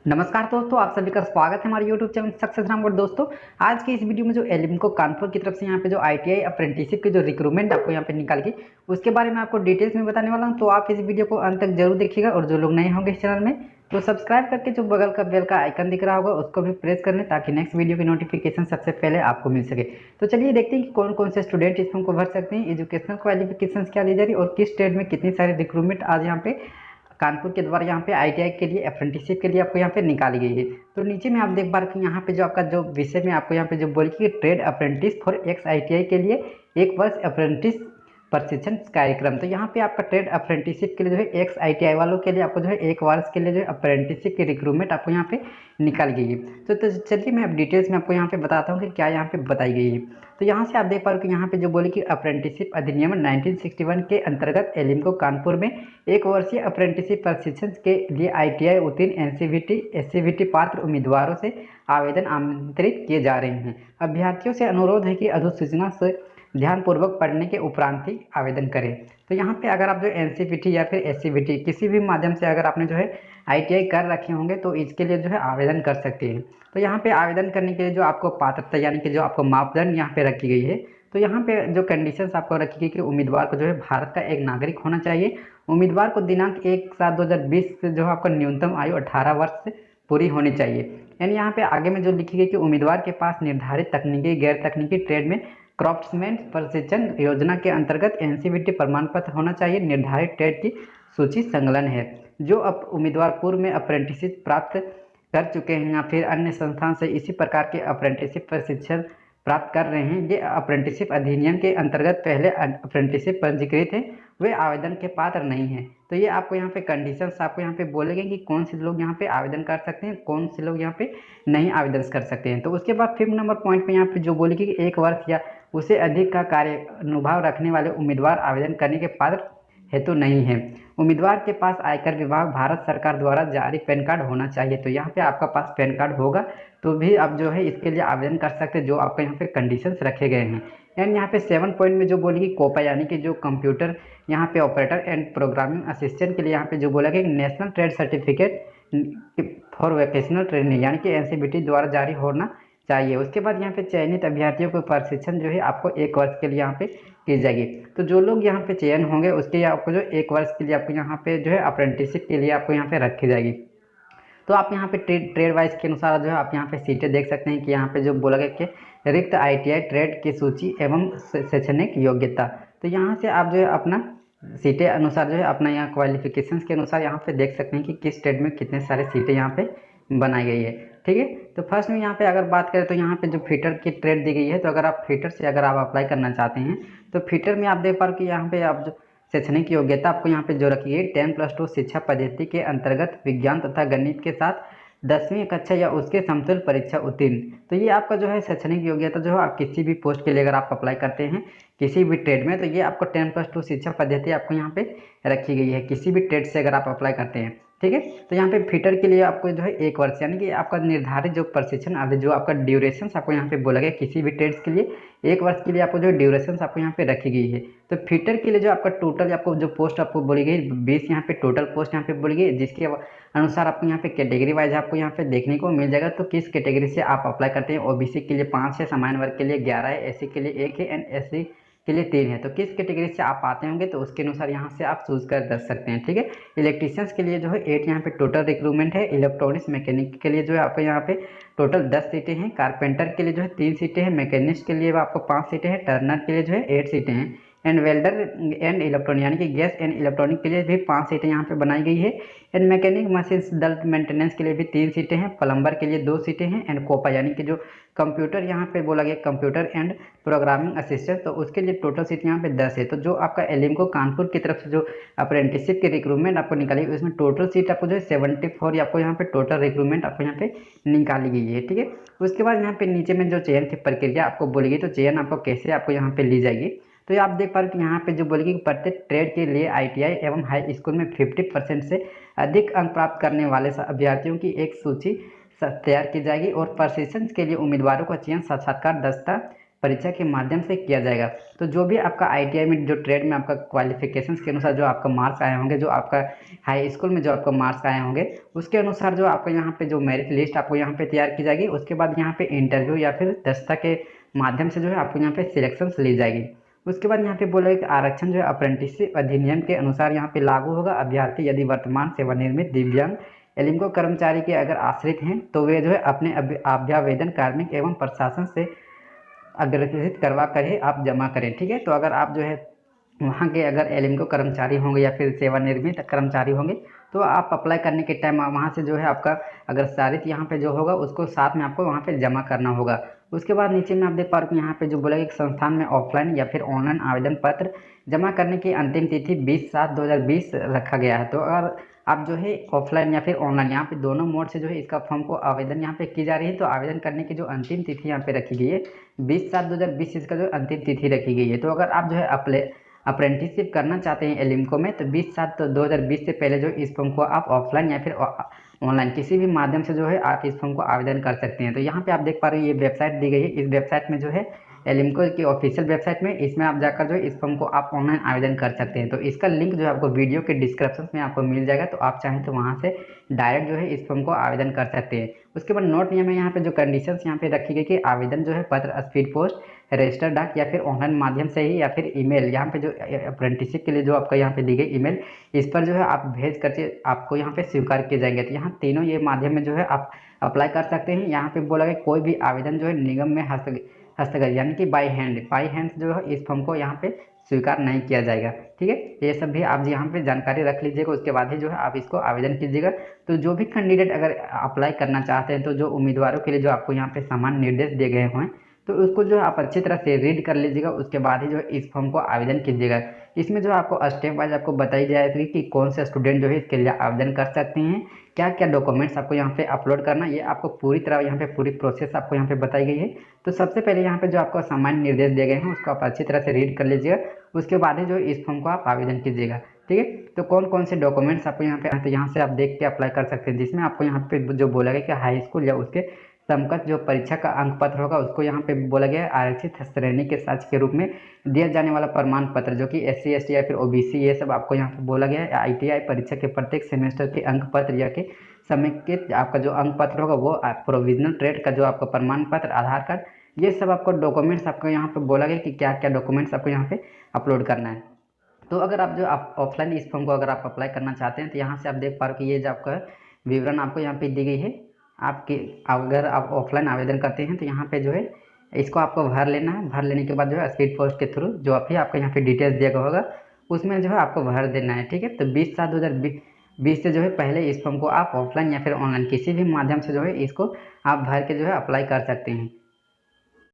नमस्कार दोस्तों, आप सभी का स्वागत है हमारे यूट्यूब चैनल सक्सेस रामगढ़। दोस्तों, आज की इस वीडियो में जो एलिम्को कानपुर की तरफ से यहाँ पे जो आईटीआई अप्रेंटिसशिप की जो रिक्रूटमेंट आपको यहाँ पे निकाल के उसके बारे में आपको डिटेल्स में बताने वाला हूँ। तो आप इस वीडियो को अंत तक जरूर देखिएगा और जो लोग नए होंगे इस चैनल में तो सब्सक्राइब करके जो बगल का बेल का आइकन दिख रहा होगा उसको भी प्रेस कर लें ताकि नेक्स्ट वीडियो की नोटिफिकेशन सबसे पहले आपको मिल सके। तो चलिए देखते हैं कि कौन कौन से स्टूडेंट इस फॉर्म को भर सकते हैं, एजुकेशनल क्वालिफिकेशन क्या ली जा रही है और किस ट्रेड में कितनी सारी रिक्रूटमेंट आज यहाँ पे कानपुर के द्वारा यहाँ पे आईटीआई के लिए अप्रेंटिसशिप के लिए आपको यहाँ पे निकाली गई है। तो नीचे में आप देख पा रहे हैं यहाँ पे जो आपका जो विषय में आपको यहाँ पे जो बोली कि trade apprentice for x ITI के लिए 1 वर्ष अप्रेंटिस प्रशिक्षण कार्यक्रम। तो यहाँ पे आपका ट्रेड अप्रेंटिसशिप के लिए जो है एक्स आईटीआई वालों के लिए आपको जो है 1 वर्ष के लिए जो है अप्रेंटिसशिप की रिक्रूटमेंट आपको यहाँ पे निकाल गई है। तो चलिए मैं अब डिटेल्स में आपको यहाँ पे बताता हूँ कि क्या यहाँ पे बताई गई है। तो यहाँ से आप देख पा रहे हो कि यहाँ पे जो बोले कि अप्रेंटिसशिप अधिनियम 1961 के अंतर्गत एलिम्को कानपुर में 1 वर्षीय अप्रेंटिसशिप प्रशिक्षण के लिए आईटीआई उत्तीर्ण एससीवीटी पात्र उम्मीदवारों से आवेदन आमंत्रित किए जा रहे हैं। अभ्यर्थियों से अनुरोध है कि अधिसूचना से ध्यानपूर्वक पढ़ने के उपरांत ही आवेदन करें। तो यहाँ पे अगर आप जो एनसीवीटी या फिर एससीवीटी किसी भी माध्यम से अगर आपने जो है आईटीआई कर रखे होंगे तो इसके लिए जो है आवेदन कर सकते हैं। तो यहाँ पे आवेदन करने के लिए जो आपको पात्रता यानी कि जो आपको मापदंड यहाँ पे रखी गई है, तो यहाँ पे जो कंडीशंस आपको रखी गई कि उम्मीदवार को जो है भारत का एक नागरिक होना चाहिए। उम्मीदवार को दिनांक 1/7/2020 से जो आपका न्यूनतम आयु 18 वर्ष से पूरी होनी चाहिए। यानी यहाँ पे आगे में जो लिखी गई कि उम्मीदवार के पास निर्धारित तकनीकी गैर तकनीकी ट्रेड में क्राफ्ट्समैन प्रशिक्षण योजना के अंतर्गत एनसीवीटी प्रमाण पत्र होना चाहिए। निर्धारित ट्रेड की सूची संलग्न है। जो अब उम्मीदवार पूर्व में अप्रेंटिसशिप प्राप्त कर चुके हैं या फिर अन्य संस्थान से इसी प्रकार के अप्रेंटिसशिप प्रशिक्षण प्राप्त कर रहे हैं, ये अप्रेंटिसशिप अधिनियम के अंतर्गत पहले अप्रेंटिसशिप पंजीकृत हैं, वे आवेदन के पात्र नहीं हैं। तो ये आपको यहाँ पे कंडीशंस आपको यहाँ पे बोलेंगे कि कौन से लोग यहाँ पे आवेदन कर सकते हैं, कौन से लोग यहाँ पे नहीं आवेदन कर सकते हैं। तो उसके बाद 5 नंबर पॉइंट पे यहाँ पे जो बोलेगी कि 1 वर्ष या उससे अधिक का कार्य अनुभव रखने वाले उम्मीदवार आवेदन करने के पात्र हेतु नहीं है। उम्मीदवार के पास आयकर विभाग भारत सरकार द्वारा जारी पैन कार्ड होना चाहिए। तो यहाँ पे आपका पास पैन कार्ड होगा तो भी आप जो है इसके लिए आवेदन कर सकते हैं, जो आपका यहाँ पे कंडीशंस रखे गए हैं। एंड यहाँ पे 7 पॉइंट में जो बोलेगी कोपा यानी कि जो कंप्यूटर यहाँ पे ऑपरेटर एंड प्रोग्रामिंग असिस्टेंट के लिए यहाँ पे जो बोला गया कि national trade certificate for vocational training यानी कि एनसीवीटी द्वारा जारी होना चाहिए। उसके बाद यहाँ पे चयनित अभ्यर्थियों को प्रशिक्षण जो है आपको 1 वर्ष के लिए यहाँ पे की जाएगी। तो जो लोग यहाँ पे चयन होंगे उसके आपको जो 1 वर्ष के लिए आपको यहाँ पे जो है अप्रेंटिसशिप के लिए आपको यहाँ पे रखी जाएगी। तो आप यहाँ पे ट्रेड वाइज के अनुसार जो है आप यहाँ पे सीटें देख सकते हैं कि यहाँ पे जो बोला गया कि रिक्त आईटीआई ट्रेड की सूची एवं शैक्षणिक योग्यता। तो यहाँ से आप जो है अपना सीटें अनुसार जो है अपना यहाँ क्वालिफिकेशंस के अनुसार यहाँ पे देख सकते हैं कि किस ट्रेड में कितने सारे सीटें यहाँ पे बनाई गई है। ठीक है, तो फर्स्ट में यहाँ पे अगर बात करें तो यहाँ पे जो फिटर की ट्रेड दी गई है, तो अगर आप फिटर से अगर आप अप्लाई करना चाहते हैं तो फिटर में आप देख पा रहे कि यहाँ पे आप जो शैक्षणिक योग्यता आपको यहाँ पे जो रखी है 10+2 शिक्षा पद्धति के अंतर्गत विज्ञान तथा गणित के साथ 10वीं कक्षा या उसके समतुल्य परीक्षा उत्तीर्ण। तो ये आपका जो है शैक्षणिक योग्यता जो है आप किसी भी पोस्ट के लिए अगर आप अप्लाई करते हैं किसी भी ट्रेड में, तो ये आपको 10+2 शिक्षा पद्धति आपको यहाँ पे रखी गई है किसी भी ट्रेड से अगर आप अप्लाई करते हैं। ठीक है, तो यहाँ पे फिटर के लिए आपको जो है 1 वर्ष यानी कि आपका निर्धारित जो प्रशिक्षण अवधि जो आपका ड्यूरेशन आपको यहाँ पे बोला गया किसी भी ट्रेड्स के लिए 1 वर्ष के लिए आपको जो ड्यूरेशन आपको यहाँ पे रखी गई है। तो फिटर के लिए जो आपका टोटल आपको जो पोस्ट आपको बोली गई 20 यहाँ पे टोटल पोस्ट यहाँ पे बोली गई, जिसके अनुसार आपको यहाँ पे कैटेगरी वाइज आपको यहाँ पे देखने को मिल जाएगा। तो किस कैटेगरी से आप अप्लाई करते हैं, ओबीसी के लिए 5 है, सामान्य वर्ग के लिए 11 है, एससी के लिए 1 है एंड एससी के लिए 3 है। तो किस कैटेगरी से आप आते होंगे तो उसके अनुसार यहाँ से आप चूज कर सकते हैं। ठीक है, इलेक्ट्रीशियंस के लिए जो है 8 यहाँ पे टोटल रिक्रूटमेंट है। इलेक्ट्रॉनिक्स मैकेनिक के लिए जो है आपको यहाँ पे टोटल 10 सीटें हैं। कारपेंटर के लिए जो है 3 सीटें हैं। मैकेनिस्ट के लिए आपको 5 सीटें हैं। टर्नर के लिए जो है 8 सीटें हैं। एंड वेल्डर एंड इलेक्ट्रॉनिक यानी कि गैस एंड इलेक्ट्रॉनिक के लिए भी 5 सीटें यहाँ पे बनाई गई है। एंड मैकेनिक मशीन दल मेंटेनेंस के लिए भी 3 सीटें हैं। प्लम्बर के लिए 2 सीटें हैं। एंड कोपा यानी कि जो कंप्यूटर यहाँ पे बोला गया कंप्यूटर एंड प्रोग्रामिंग असिस्टेंट, तो उसके लिए टोटल सीट यहाँ पे 10 है। तो जो आपका एलिम्को कानपुर की तरफ से जो अप्रेंटिसशिप की रिक्रूटमेंट आपको निकाली उसमें टोटल सीट आपको जो है 74 आपको यहाँ पे टोटल रिक्रूटमेंट आपको यहाँ पे निकाली गई है। ठीक है, उसके बाद यहाँ पे नीचे में जो चयन की प्रक्रिया आपको बोली गई, तो चयन आपको कैसे आपको यहाँ पे ली जाएगी। तो आप देख पा रहे हो कि यहाँ पे जो बोलेगी कि प्रत्येक ट्रेड के लिए आईटीआई एवं हाई स्कूल में 50% से अधिक अंक प्राप्त करने वाले अभ्यर्थियों की एक सूची तैयार की जाएगी और प्रशिक्षण के लिए उम्मीदवारों का चयन साक्षात्कार दस्ता परीक्षा के माध्यम से किया जाएगा। तो जो भी आपका आईटीआई में जो ट्रेड में आपका क्वालिफिकेशंस के अनुसार जो आपका मार्क्स आए होंगे, जो आपका हाई स्कूल में जो आपका मार्क्स आए होंगे, उसके अनुसार जो आपको यहाँ पे जो मेरिट लिस्ट आपको यहाँ पे तैयार की जाएगी। उसके बाद यहाँ पे इंटरव्यू या फिर दस्ता के माध्यम से जो है आपको यहाँ पे सिलेक्शन ली जाएगी। उसके बाद यहाँ पे बोला कि आरक्षण जो है अप्रेंटिसशिप अधिनियम के अनुसार यहाँ पे लागू होगा। अभ्यर्थी यदि वर्तमान सेवानिवृत्त दिव्यांग एलिम्को कर्मचारी के अगर आश्रित हैं तो वे जो है अपने अभ्यावेदन कार्मिक एवं प्रशासन से अग्रेसित करवा कर ही आप जमा करें। ठीक है, तो अगर आप जो है वहाँ के अगर एलिम्को कर्मचारी होंगे या फिर सेवानिवृत्त कर्मचारी होंगे तो आप अप्लाई करने के टाइम वहाँ से जो है आपका अगर सारित यहाँ पे जो होगा उसको साथ में आपको वहाँ पे जमा करना होगा। उसके बाद नीचे में आप देख पा रहे हो यहाँ पे जो बोला कि संस्थान में ऑफलाइन या फिर ऑनलाइन आवेदन पत्र जमा करने की अंतिम तिथि 20/7/2020 रखा गया है। तो अगर आप जो है ऑफलाइन या फिर ऑनलाइन यहाँ पे दोनों मोड से जो है इसका फॉर्म को आवेदन यहाँ पे की जा रही है, तो आवेदन करने की जो अंतिम तिथि यहाँ पे रखी गई है 20/7/2020 इसका जो अंतिम तिथि रखी गई है। तो अगर आप जो है अप्रेंटिसशिप करना चाहते हैं एलिम्को में तो 20/7/2020 से पहले जो इस फॉर्म को आप ऑफलाइन या फिर ऑनलाइन किसी भी माध्यम से जो है आप इस फॉर्म को आवेदन कर सकते हैं। तो यहाँ पे आप देख पा रहे हैं ये वेबसाइट दी गई है। इस वेबसाइट में जो है एलिम्को की ऑफिशियल वेबसाइट में इसमें आप जाकर जो है इस फॉर्म को आप ऑनलाइन आवेदन कर सकते हैं। तो इसका लिंक जो है आपको वीडियो के डिस्क्रिप्शन में आपको मिल जाएगा, तो आप चाहें तो वहाँ से डायरेक्ट जो है इस फॉर्म को आवेदन कर सकते हैं। उसके बाद नोट नियम है यहाँ पे जो कंडीशंस यहाँ पे रखी गई कि आवेदन जो है पत्र स्पीड पोस्ट रजिस्टर डाक या फिर ऑनलाइन माध्यम से ही या फिर ईमेल, यहाँ पे जो अप्रेंटिसशिप के लिए जो आपका यहाँ पे दी गई ईमेल इस पर जो है आप भेज करके आपको यहाँ पे स्वीकार किए जाएंगे। तो यहाँ तीनों ये माध्यम में जो है आप अप्लाई कर सकते हैं। यहाँ पे बोला कि कोई भी आवेदन जो है निगम में हस्तगत यानी कि बाई हैंड जो है इस फॉर्म को यहाँ पे स्वीकार नहीं किया जाएगा। ठीक है, ये सब भी आप यहाँ पे जानकारी रख लीजिएगा, उसके बाद ही जो है आप इसको आवेदन कीजिएगा। तो जो भी कैंडिडेट अगर अप्लाई करना चाहते हैं तो जो उम्मीदवारों के लिए जो आपको यहाँ पे समान निर्देश दिए गए हैं तो उसको जो आप अच्छी तरह से रीड कर लीजिएगा, उसके बाद ही जो है इस फॉर्म को आवेदन कीजिएगा। इसमें जो आपको स्टेप वाइज आपको बताई जाएगी कि कौन से स्टूडेंट जो है इसके लिए आवेदन कर सकते हैं, क्या क्या डॉक्यूमेंट्स आपको यहाँ पे अपलोड करना, ये आपको पूरी तरह यहाँ पे पूरी प्रोसेस आपको यहाँ पे बताई गई है। तो सबसे पहले यहाँ पे जो आपको सामान्य निर्देश दिए गए हैं उसको आप अच्छी तरह से रीड कर लीजिएगा, उसके बाद ही जो इस फॉर्म को आप आवेदन कीजिएगा। ठीक है, तो कौन कौन से डॉक्यूमेंट्स आपको यहाँ पे तो यहाँ से आप देख के अप्लाई कर सकते हैं, जिसमें आपको यहाँ पे जो बोला गया कि हाई स्कूल या उसके समकक्ष जो परीक्षा का अंक पत्र होगा उसको यहाँ पे बोला गया है आरक्षित श्रेणी के साक्ष्य के रूप में दिया जाने वाला प्रमाण पत्र जो कि SC ST या फिर OBC ये सब आपको यहाँ पे बोला गया है। ITI परीक्षा के प्रत्येक सेमेस्टर के अंक पत्र या के समय के आपका जो अंक पत्र होगा वो प्रोविजनल ट्रेड का जो आपका प्रमाण पत्र, आधार कार्ड, ये सब आपको डॉक्यूमेंट्स आपको यहाँ पे बोला गया कि क्या क्या डॉक्यूमेंट्स आपको यहाँ पे अपलोड करना है। तो अगर आप जो आप ऑफलाइन इस फॉर्म को अगर आप अप्लाई करना चाहते हैं तो यहाँ से आप देख पा रहे हो कि ये जो आपका विवरण आपको यहाँ पे दी गई है। आपके अगर आप ऑफलाइन आवेदन करते हैं तो यहाँ पे जो है इसको आपको भर लेना है। भर लेने के बाद जो है स्पीड पोस्ट के थ्रू जो आप ही आपको यहाँ पे डिटेल्स दिया गया होगा उसमें जो है आपको भर देना है। ठीक है, तो 20/7/2020 से जो है पहले इस फॉर्म को आप ऑफलाइन या फिर ऑनलाइन किसी भी माध्यम से जो है इसको आप भर के जो है अप्लाई कर सकते हैं।